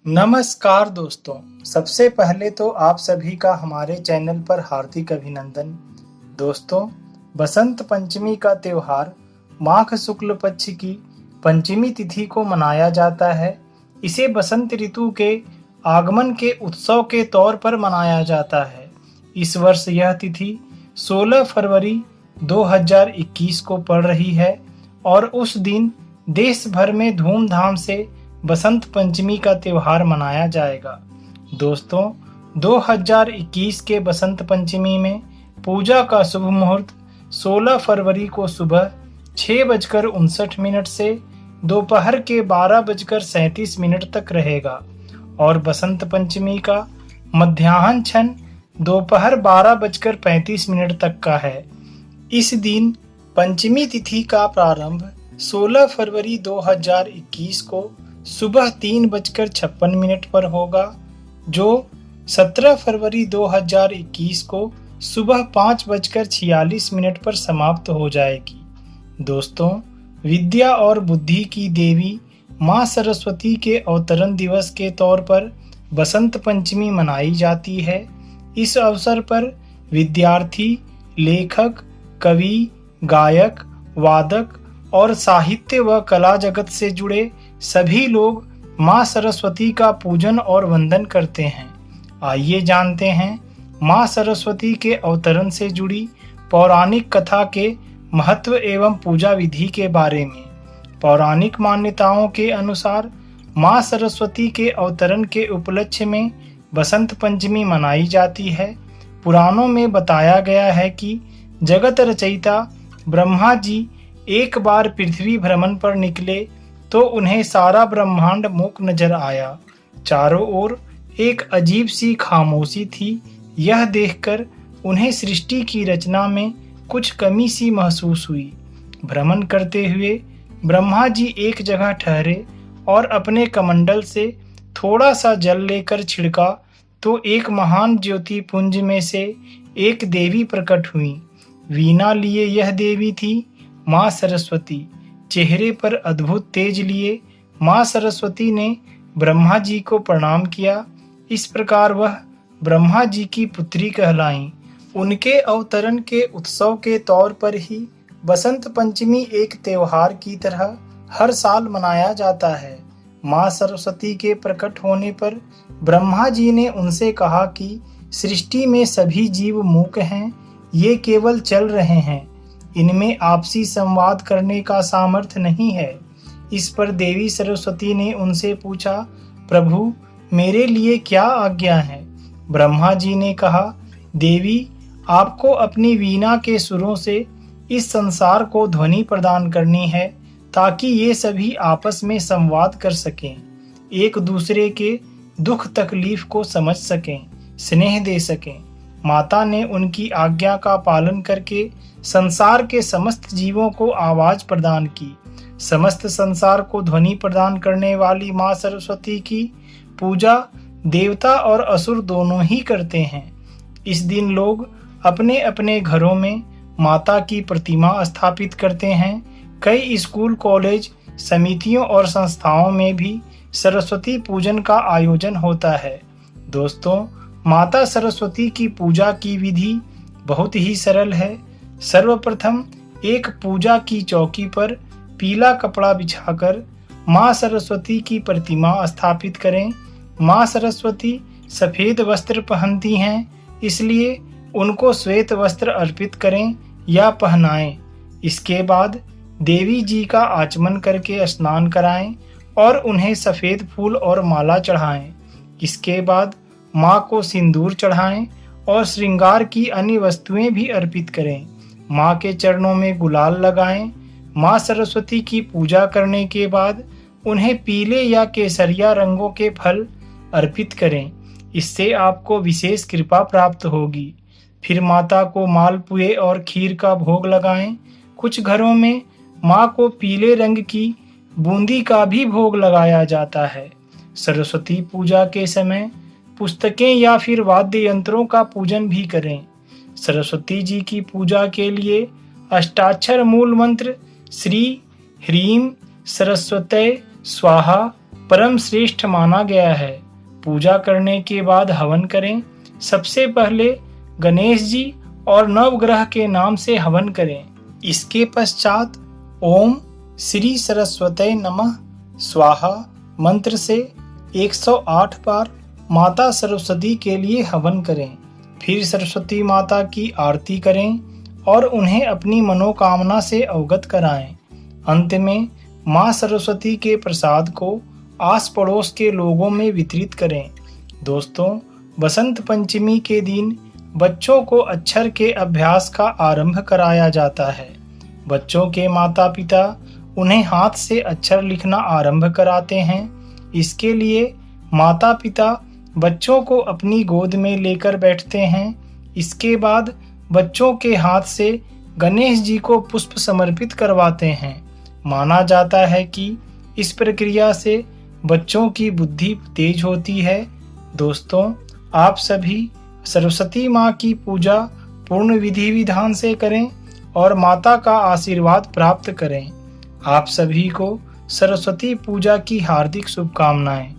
नमस्कार दोस्तों, सबसे पहले तो आप सभी का हमारे चैनल पर हार्दिक अभिनंदन। दोस्तों, बसंत पंचमी का त्योहार माघ शुक्ल पक्ष की पंचमी तिथि को मनाया जाता है। इसे बसंत ऋतु के आगमन के उत्सव के तौर पर मनाया जाता है। इस वर्ष यह तिथि 16 फरवरी 2021 को पड़ रही है और उस दिन देश भर में धूमधाम से बसंत पंचमी का त्योहार मनाया जाएगा। दोस्तों, 2021 के बसंत पंचमी में पूजा का शुभ मुहूर्त 16 फरवरी को सुबह 6:59 से दोपहर के 12:37 तक रहेगा और बसंत पंचमी का मध्याह्न क्षण दोपहर 12:35 तक का है। इस दिन पंचमी तिथि का प्रारंभ 16 फरवरी 2021 को सुबह 3:56 पर होगा, जो 17 फरवरी 2021 को सुबह 5:46 पर समाप्त हो जाएगी। दोस्तों, विद्या और बुद्धि की देवी माँ सरस्वती के अवतरण दिवस के तौर पर बसंत पंचमी मनाई जाती है। इस अवसर पर विद्यार्थी, लेखक, कवि, गायक, वादक और साहित्य व कला जगत से जुड़े सभी लोग माँ सरस्वती का पूजन और वंदन करते हैं। आइए जानते हैं माँ सरस्वती के अवतरण से जुड़ी पौराणिक कथा के महत्व एवं पूजा विधि के बारे में। पौराणिक मान्यताओं के अनुसार माँ सरस्वती के अवतरण के उपलक्ष्य में बसंत पंचमी मनाई जाती है। पुराणों में बताया गया है कि जगत रचयिता ब्रह्मा जी एक बार पृथ्वी भ्रमण पर निकले तो उन्हें सारा ब्रह्मांड मूक नजर आया। चारों ओर एक अजीब सी खामोशी थी। यह देखकर उन्हें सृष्टि की रचना में कुछ कमी सी महसूस हुई। भ्रमण करते हुए ब्रह्मा जी एक जगह ठहरे और अपने कमंडल से थोड़ा सा जल लेकर छिड़का तो एक महान ज्योति पुंज में से एक देवी प्रकट हुई। वीणा लिए यह देवी थी माँ सरस्वती। चेहरे पर अद्भुत तेज लिए माँ सरस्वती ने ब्रह्मा जी को प्रणाम किया। इस प्रकार वह ब्रह्मा जी की पुत्री कहलाईं। उनके अवतरण के उत्सव के तौर पर ही बसंत पंचमी एक त्योहार की तरह हर साल मनाया जाता है। माँ सरस्वती के प्रकट होने पर ब्रह्मा जी ने उनसे कहा कि सृष्टि में सभी जीव मूक हैं, ये केवल चल रहे हैं, इनमें आपसी संवाद करने का सामर्थ्य नहीं है। इस पर देवी सरस्वती ने उनसे पूछा, प्रभु, मेरे लिए क्या आज्ञा है? ब्रह्मा जी ने कहा, देवी, आपको अपनी वीणा के सुरों से इस संसार को ध्वनि प्रदान करनी है ताकि ये सभी आपस में संवाद कर सकें, एक दूसरे के दुख तकलीफ को समझ सकें, स्नेह दे सकें। माता ने उनकी आज्ञा का पालन करके संसार के समस्त जीवों को आवाज प्रदान की। समस्त संसार को ध्वनि प्रदान करने वाली माँ सरस्वती की पूजा देवता और असुर दोनों ही करते हैं। इस दिन लोग अपने अपने घरों में माता की प्रतिमा स्थापित करते हैं। कई स्कूल, कॉलेज, समितियों और संस्थाओं में भी सरस्वती पूजन का आयोजन होता है। दोस्तों, माता सरस्वती की पूजा की विधि बहुत ही सरल है। सर्वप्रथम एक पूजा की चौकी पर पीला कपड़ा बिछाकर माँ सरस्वती की प्रतिमा स्थापित करें। माँ सरस्वती सफेद वस्त्र पहनती हैं, इसलिए उनको श्वेत वस्त्र अर्पित करें या पहनाएं। इसके बाद देवी जी का आचमन करके स्नान कराएं और उन्हें सफेद फूल और माला चढ़ाएं। इसके बाद माँ को सिंदूर चढ़ाएं और श्रृंगार की अन्य वस्तुएं भी अर्पित करें। माँ के चरणों में गुलाल लगाएं। माँ सरस्वती की पूजा करने के बाद उन्हें पीले या केसरिया रंगों के फल अर्पित करें। इससे आपको विशेष कृपा प्राप्त होगी। फिर माता को मालपुए और खीर का भोग लगाएं। कुछ घरों में माँ को पीले रंग की बूंदी का भी भोग लगाया जाता है। सरस्वती पूजा के समय पुस्तकें या फिर वाद्य यंत्रों का पूजन भी करें। सरस्वती जी की पूजा के लिए अष्टाक्षर मूल मंत्र श्री ह्रीं सरस्वतये स्वाहा परम श्रेष्ठ माना गया है। पूजा करने के बाद हवन करें। सबसे पहले गणेश जी और नवग्रह के नाम से हवन करें। इसके पश्चात ओम श्री सरस्वते नमः स्वाहा मंत्र से 108 बार माता सरस्वती के लिए हवन करें। फिर सरस्वती माता की आरती करें और उन्हें अपनी मनोकामना से अवगत कराएं। अंत में माँ सरस्वती के प्रसाद को आस पड़ोस के लोगों में वितरित करें। दोस्तों, बसंत पंचमी के दिन बच्चों को अक्षर के अभ्यास का आरंभ कराया जाता है। बच्चों के माता पिता उन्हें हाथ से अक्षर लिखना आरंभ कराते हैं। इसके लिए माता पिता बच्चों को अपनी गोद में लेकर बैठते हैं। इसके बाद बच्चों के हाथ से गणेश जी को पुष्प समर्पित करवाते हैं। माना जाता है कि इस प्रक्रिया से बच्चों की बुद्धि तेज होती है। दोस्तों, आप सभी सरस्वती माँ की पूजा पूर्ण विधि विधान से करें और माता का आशीर्वाद प्राप्त करें। आप सभी को सरस्वती पूजा की हार्दिक शुभकामनाएं।